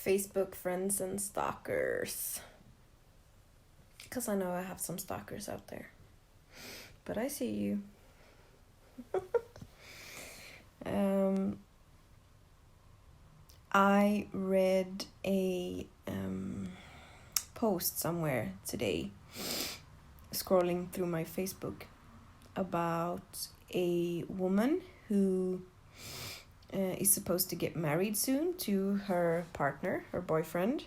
Facebook friends and stalkers. Because I know I have some stalkers out there. But I see you. I read a post somewhere today, scrolling through my Facebook, about a woman who is supposed to get married soon to her partner, her boyfriend,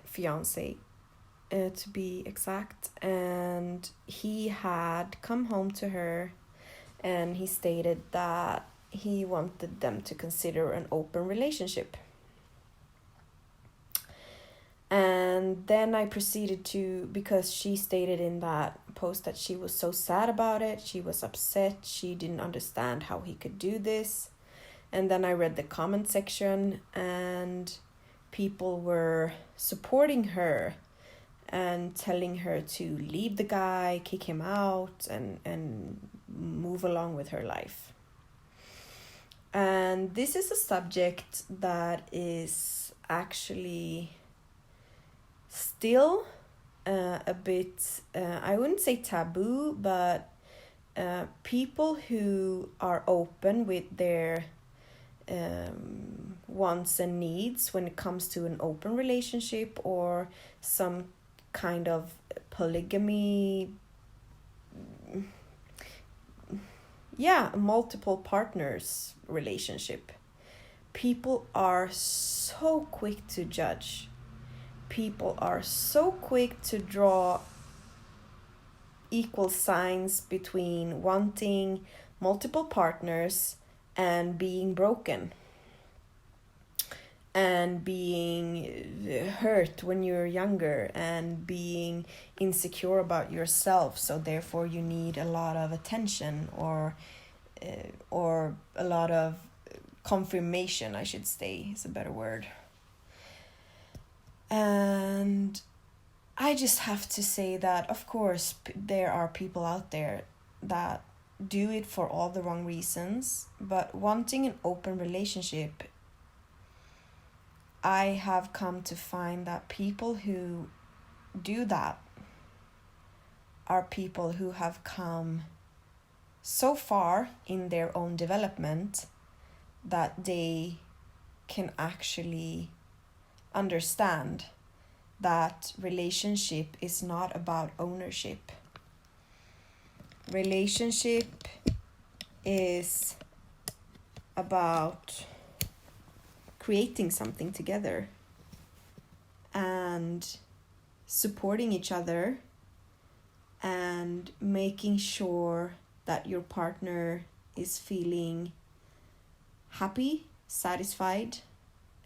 fiance, to be exact. And he had come home to her and he stated that he wanted them to consider an open relationship. And then I proceeded to, because she stated in that post that she was so sad about it, she was upset, she didn't understand how he could do this. And then I read the comment section and people were supporting her and telling her to leave the guy, kick him out, and move along with her life. And this is a subject that is actually still a bit, I wouldn't say taboo, but people who are open with their wants and needs when it comes to an open relationship or some kind of polygamy, multiple partners relationship. People are so quick to judge. People are so quick to draw equal signs between wanting multiple partners and being broken and being hurt when you're younger and being insecure about yourself, so therefore you need a lot of attention or a lot of confirmation, I should say, is a better word. And I just have to say that, of course, there are people out there that do it for all the wrong reasons, but wanting an open relationship, I have come to find that people who do that are people who have come so far in their own development that they can actually understand that relationship is not about ownership. Relationship is about creating something together and supporting each other and making sure that your partner is feeling happy, satisfied,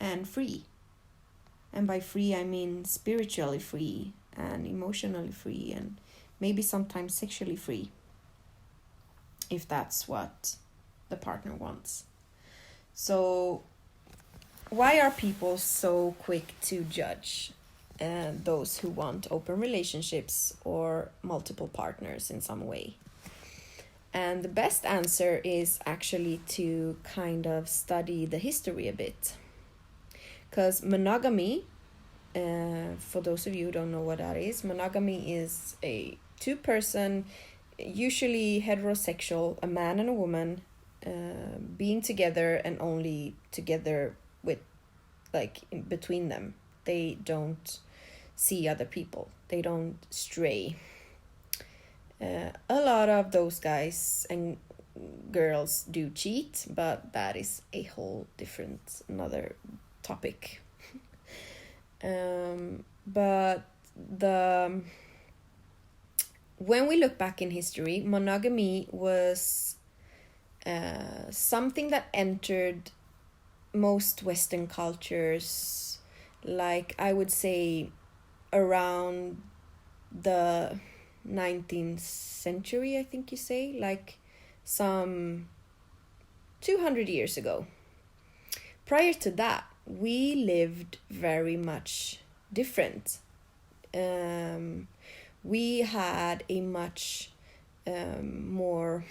and free. And by free, I mean spiritually free and emotionally free and maybe sometimes sexually free, if that's what the partner wants. So why are people so quick to judge those who want open relationships or multiple partners in some way? And the best answer is actually to kind of study the history a bit. Because monogamy, for those of you who don't know what that is, monogamy is a two-person, usually heterosexual, a man and a woman, being together and only together with, like, in between them. They don't see other people. They don't stray. A lot of those guys and girls do cheat, but that is a whole different, another topic. But when we look back in history, monogamy was something that entered most Western cultures, like I would say around the 19th century, I think you say, like some 200 years ago. Prior to that, we lived very much different. We had a much more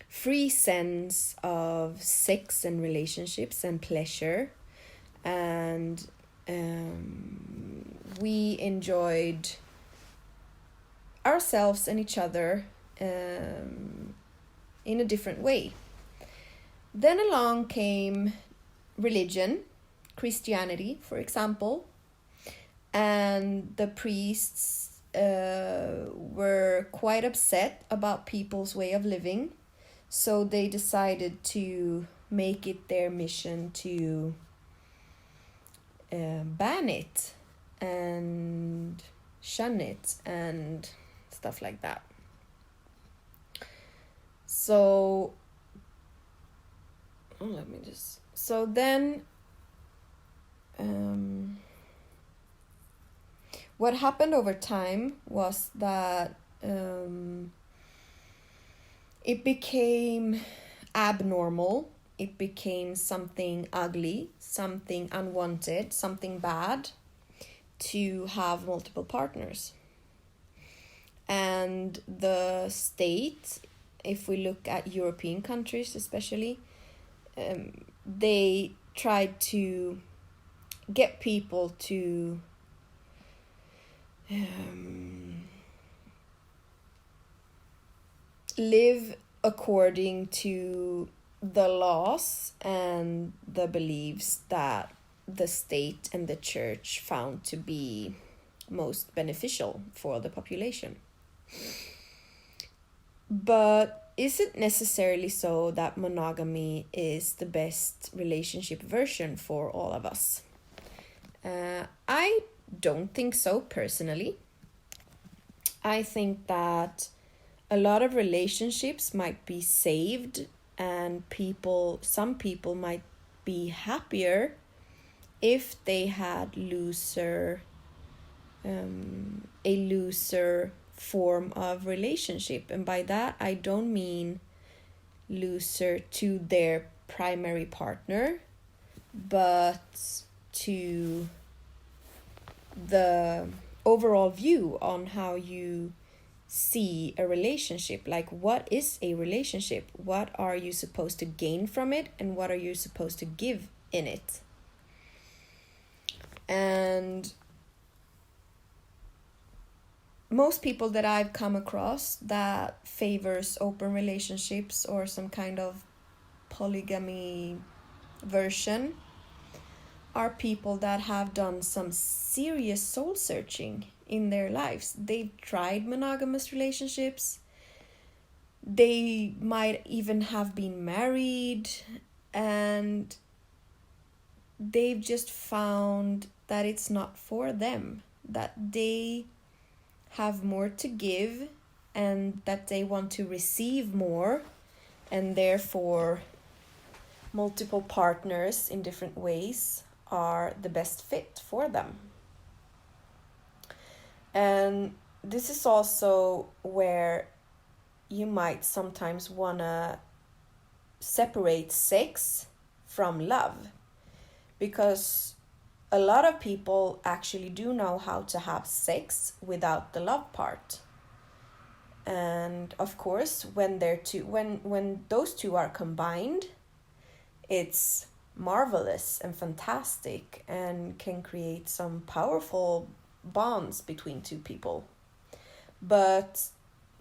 free sense of sex and relationships and pleasure. and we enjoyed ourselves and each other in a different way. Then along came religion, Christianity, for example, and the priests were quite upset about people's way of living, so they decided to make it their mission to ban it and shun it and stuff like that. So then what happened over time was that it became abnormal. It became something ugly, something unwanted, something bad to have multiple partners. And the state, if we look at European countries especially, they tried to get people to live according to the laws and the beliefs that the state and the church found to be most beneficial for the population. But is it necessarily so that monogamy is the best relationship version for all of us? I don't think so personally. I think that a lot of relationships might be saved, and some people might be happier if they had a looser form of relationship. And by that I don't mean looser to their primary partner, but to the overall view on how you see a relationship. Like, what is a relationship? What are you supposed to gain from it, and what are you supposed to give in it? And most people that I've come across that favors open relationships or some kind of polygamy version are people that have done some serious soul searching in their lives. They've tried monogamous relationships. They might even have been married, and they've just found that it's not for them, that they have more to give and that they want to receive more, and therefore multiple partners in different ways are the best fit for them. And this is also where you might sometimes want to separate sex from love, because a lot of people actually do know how to have sex without the love part. And of course, when those two are combined, it's marvelous and fantastic and can create some powerful bonds between two people. But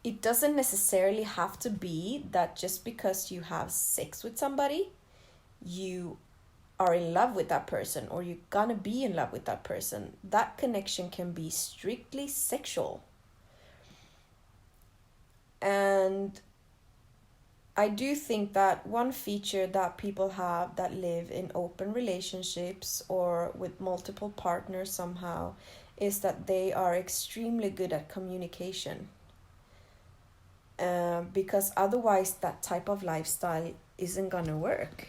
it doesn't necessarily have to be that just because you have sex with somebody, you are in love with that person, or you're gonna be in love with that person. That connection can be strictly sexual. And I do think that one feature that people have that live in open relationships or with multiple partners somehow is that they are extremely good at communication. Because otherwise that type of lifestyle isn't gonna work,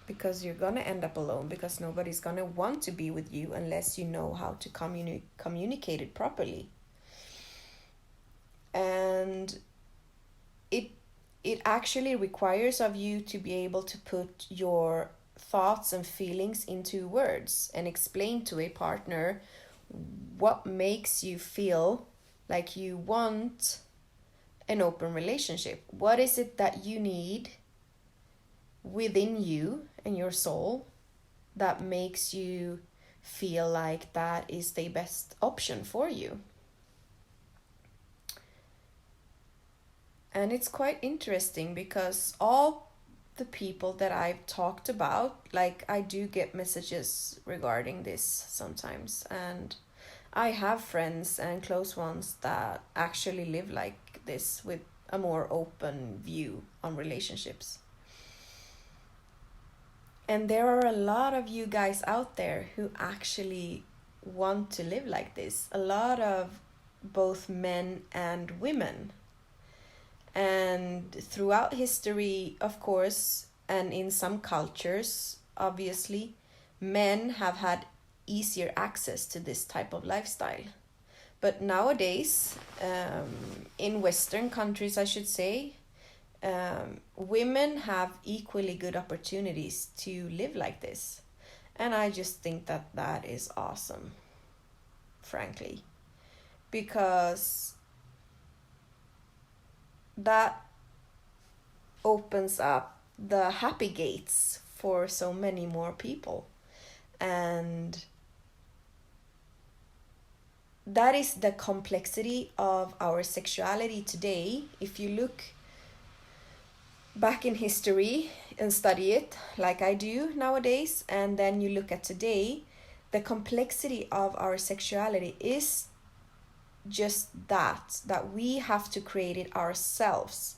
because you're gonna end up alone, because nobody's gonna want to be with you unless you know how to communicate it properly. And it actually requires of you to be able to put your thoughts and feelings into words and explain to a partner what makes you feel like you want an open relationship. What is it that you need within you and your soul that makes you feel like that is the best option for you. And it's quite interesting because all the people that I've talked about, like I do get messages regarding this sometimes, and I have friends and close ones that actually live like this with a more open view on relationships. And there are a lot of you guys out there who actually want to live like this. A lot of both men and women. And throughout history, of course, and in some cultures, obviously, men have had easier access to this type of lifestyle. But nowadays, in Western countries, I should say, women have equally good opportunities to live like this. And I just think that that is awesome, frankly, because that opens up the happy gates for so many more people. And that is the complexity of our sexuality today. If you look back in history and study it like I do nowadays, and then you look at today, the complexity of our sexuality is just that we have to create it ourselves.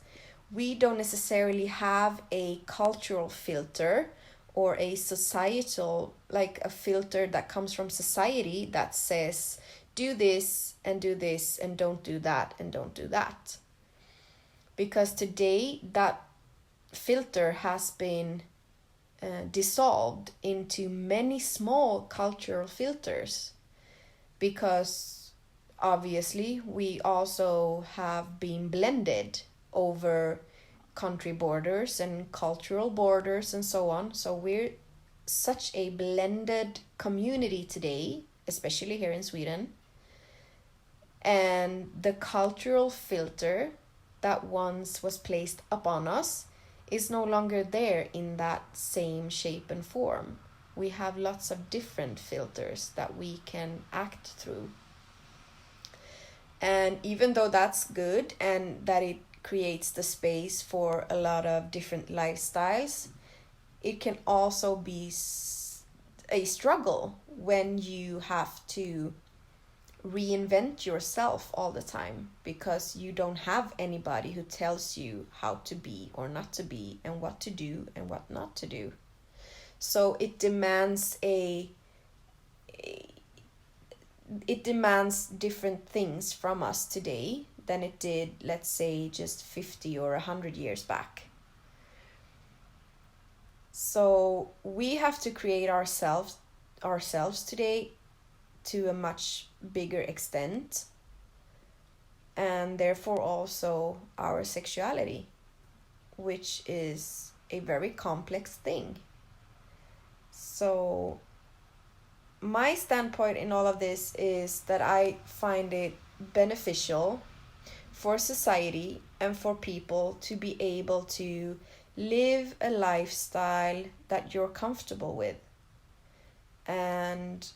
We don't necessarily have a cultural filter or a societal, like a filter that comes from society that says do this and don't do that and don't do that. Because today that filter has been dissolved into many small cultural filters, because obviously we also have been blended over country borders and cultural borders and so on. So we're such a blended community today, especially here in Sweden. And the cultural filter that once was placed upon us is no longer there in that same shape and form. We have lots of different filters that we can act through. And even though that's good and that it creates the space for a lot of different lifestyles, it can also be a struggle when you have to reinvent yourself all the time, because you don't have anybody who tells you how to be or not to be, and what to do and what not to do. So it demands it demands different things from us today than it did, let's say, just 50 or 100 years back. So we have to create ourselves today to a much bigger extent, and therefore also our sexuality, which is a very complex thing. So my standpoint in all of this is that I find it beneficial for society and for people to be able to live a lifestyle that you're comfortable with. And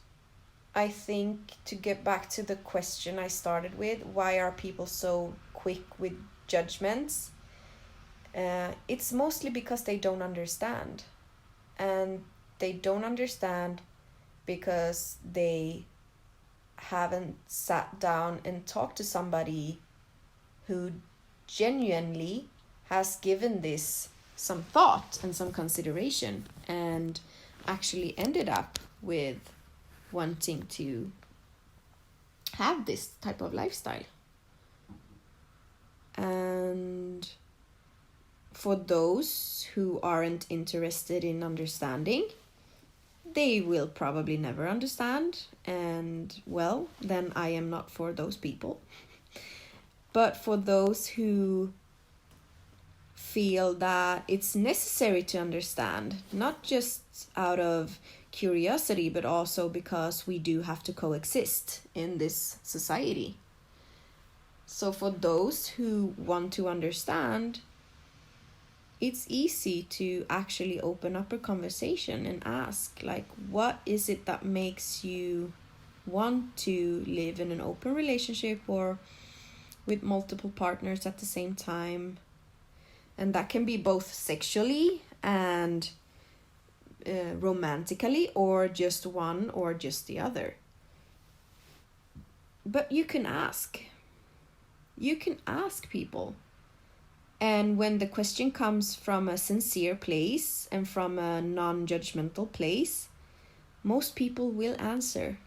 I think, to get back to the question I started with, why are people so quick with judgments? It's mostly because they don't understand. And they don't understand because they haven't sat down and talked to somebody who genuinely has given this some thought and some consideration, and actually ended up with wanting to have this type of lifestyle. And for those who aren't interested in understanding, they will probably never understand, and well, then I am not for those people. But for those who feel that it's necessary to understand, not just out of curiosity, but also because we do have to coexist in this society. So for those who want to understand, it's easy to actually open up a conversation and ask, like, what is it that makes you want to live in an open relationship or with multiple partners at the same time? And that can be both sexually and romantically, or just one or just the other. But you can ask. You can ask people. And when the question comes from a sincere place and from a non-judgmental place, most people will answer.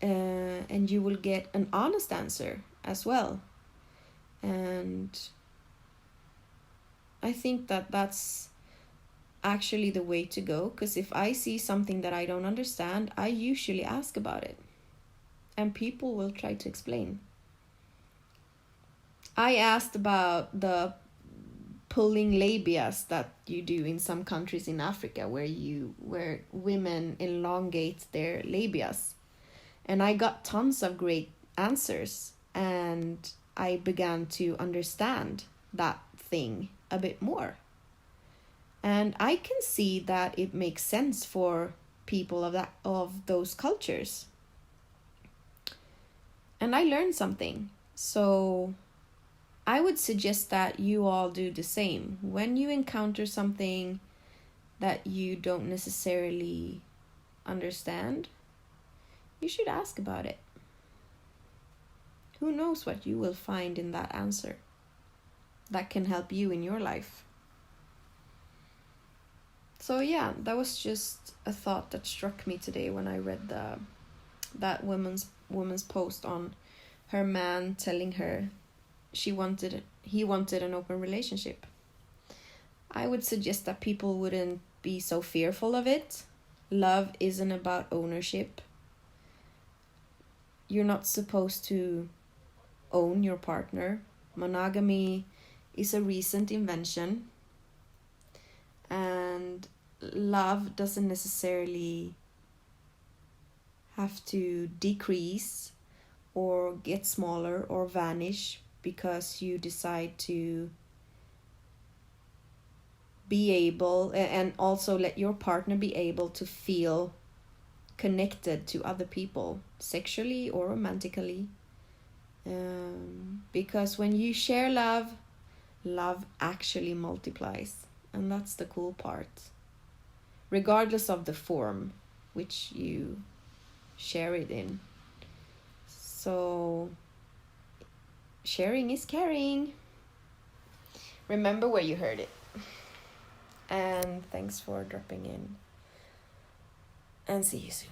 And you will get an honest answer as well. And I think that that's actually the way to go, because if I see something that I don't understand, I usually ask about it. And people will try to explain. I asked about the pulling labias that you do in some countries in Africa, where women elongate their labias. And I got tons of great answers, and I began to understand that thing a bit more. And I can see that it makes sense for people of those cultures. And I learned something. So I would suggest that you all do the same. When you encounter something that you don't necessarily understand, you should ask about it. Who knows what you will find in that answer that can help you in your life. So yeah, that was just a thought that struck me today when I read that woman's post on her man telling her he wanted an open relationship. I would suggest that people wouldn't be so fearful of it. Love isn't about ownership. You're not supposed to own your partner. Monogamy is a recent invention. And love doesn't necessarily have to decrease or get smaller or vanish because you decide to be able, and also let your partner be able to feel connected to other people, sexually or romantically. Because when you share love actually multiplies. And that's the cool part. Regardless of the form which you share it in. So, sharing is caring. Remember where you heard it. And thanks for dropping in. And see you soon.